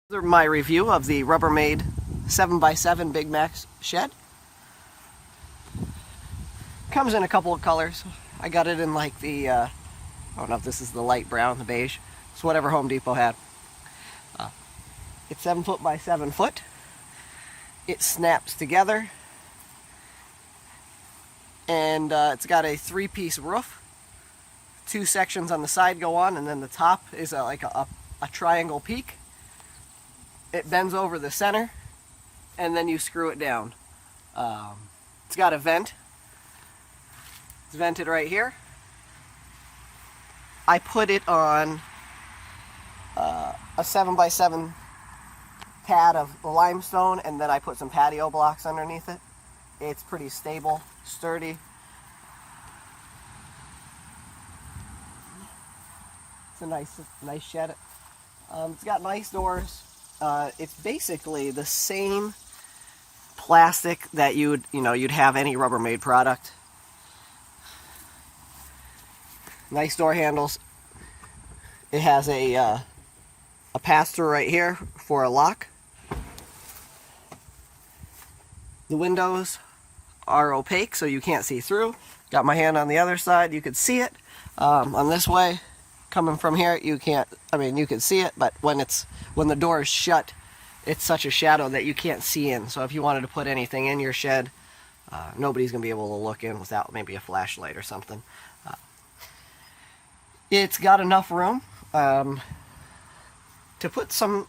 My review of the Rubbermaid 7x7 Big Max shed. Comes in a couple of colors. I got it in like the, I don't know if this is the light brown, the beige. It's whatever Home Depot had. It's 7 foot by 7 foot. It snaps together. And it's got a 3-piece roof. 2 sections on the side go on, and then the top is like a triangle peak. It bends over the center, and then you screw it down. It's got a vent. It's vented right here. I put it on a 7x7 pad of limestone, and then I put some patio blocks underneath it. It's pretty stable, sturdy. It's a nice shed. It's got nice doors. It's basically the same plastic that you'd have any Rubbermaid product. Nice door handles. It has a pass-through right here for a lock. The windows are opaque, so you can't see through. Got my hand on the other side. You could see it. On this way, coming from here, you can't. I mean, you can see it, but when the door is shut, it's such a shadow that you can't see in. So if you wanted to put anything in your shed, nobody's gonna be able to look in without maybe a flashlight or something. It's got enough room to put some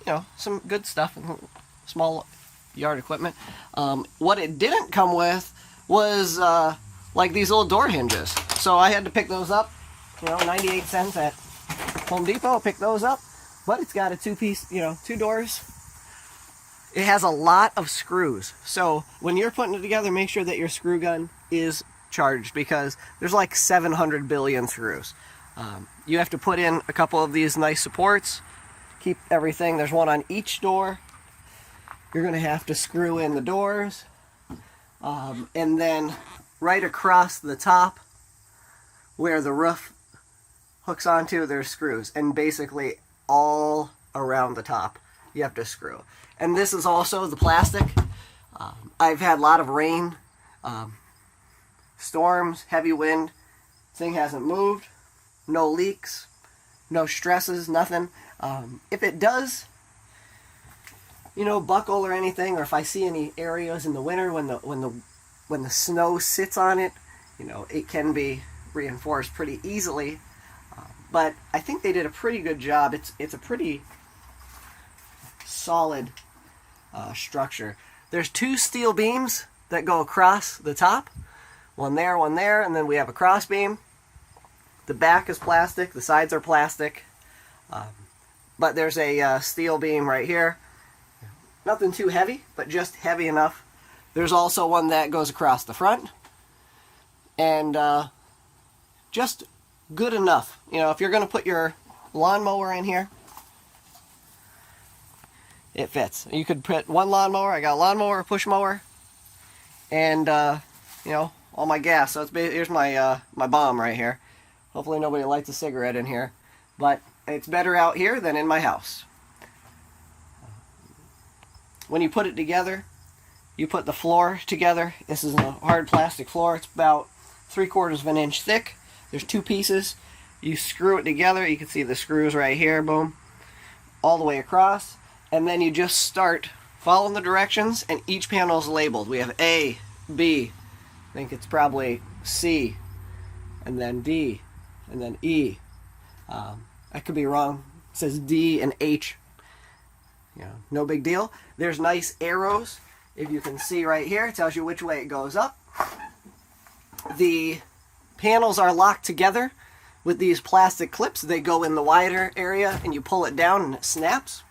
good stuff in small yard equipment. What it didn't come with was like these little door hinges. So I had to pick those up. 98 cents at Home Depot. Pick those up. But it's got a 2-piece, 2 doors. It has a lot of screws. So when you're putting it together, make sure that your screw gun is charged, because there's like 700 billion screws. You have to put in a couple of these nice supports. Keep everything. There's one on each door. You're going to have to screw in the doors. And then right across the top where the roof hooks onto, there's screws. And basically all around the top you have to screw. And this is also the plastic. I've had a lot of rain, storms, heavy wind. Thing hasn't moved. No leaks, no stresses, nothing. If it does, buckle or anything, or if I see any areas in the winter when the snow sits on it, it can be reinforced pretty easily. But I think they did a pretty good job. It's a pretty solid structure. There's 2 steel beams that go across the top. One there, and then we have a cross beam. The back is plastic, the sides are plastic. But there's a steel beam right here. Nothing too heavy, but just heavy enough. There's also one that goes across the front. And just good enough. If you're going to put your lawnmower in here, it fits. You could put one lawnmower. I got a lawnmower, a push mower, and all my gas. So here's my my bomb right here. Hopefully nobody lights a cigarette in here, but it's better out here than in my house. When you put it together, you put the floor together. This is a hard plastic floor. It's about 3/4 of an inch thick. There's 2 pieces. You screw it together. You can see the screws right here, boom, all the way across. And then you just start following the directions, and each panel is labeled. We have A, B, I think it's probably C, and then D, and then E. I could be wrong. It says D and H. No big deal. There's nice arrows. If you can see right here, it tells you which way it goes up. The panels are locked together with these plastic clips. They go in the wider area, and you pull it down and it snaps.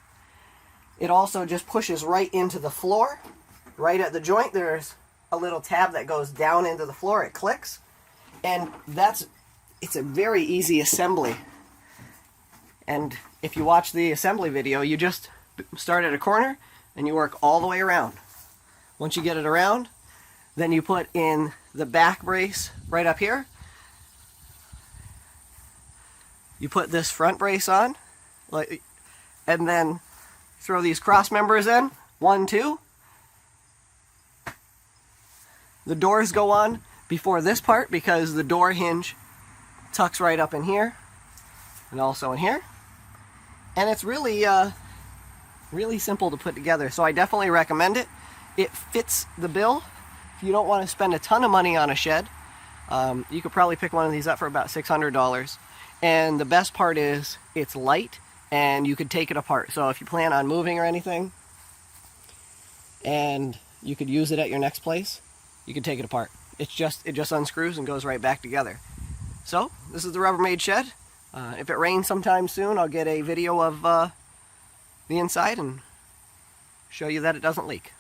It also just pushes right into the floor. Right at the joint, there's a little tab that goes down into the floor. It clicks. And it's a very easy assembly. And if you watch the assembly video, you just start at a corner and you work all the way around. Once you get it around, then you put in the back brace right up here. You put this front brace on, and then throw these cross members in. 1, 2. The doors go on before this part because the door hinge tucks right up in here and also in here. And it's really really simple to put together, so I definitely recommend it. It fits the bill. If you don't want to spend a ton of money on a shed, you could probably pick one of these up for about $600. And the best part is it's light and you could take it apart. So if you plan on moving or anything and you could use it at your next place, you can take it apart. It just unscrews and goes right back together. So this is the Rubbermaid shed. If it rains sometime soon, I'll get a video of the inside and show you that it doesn't leak.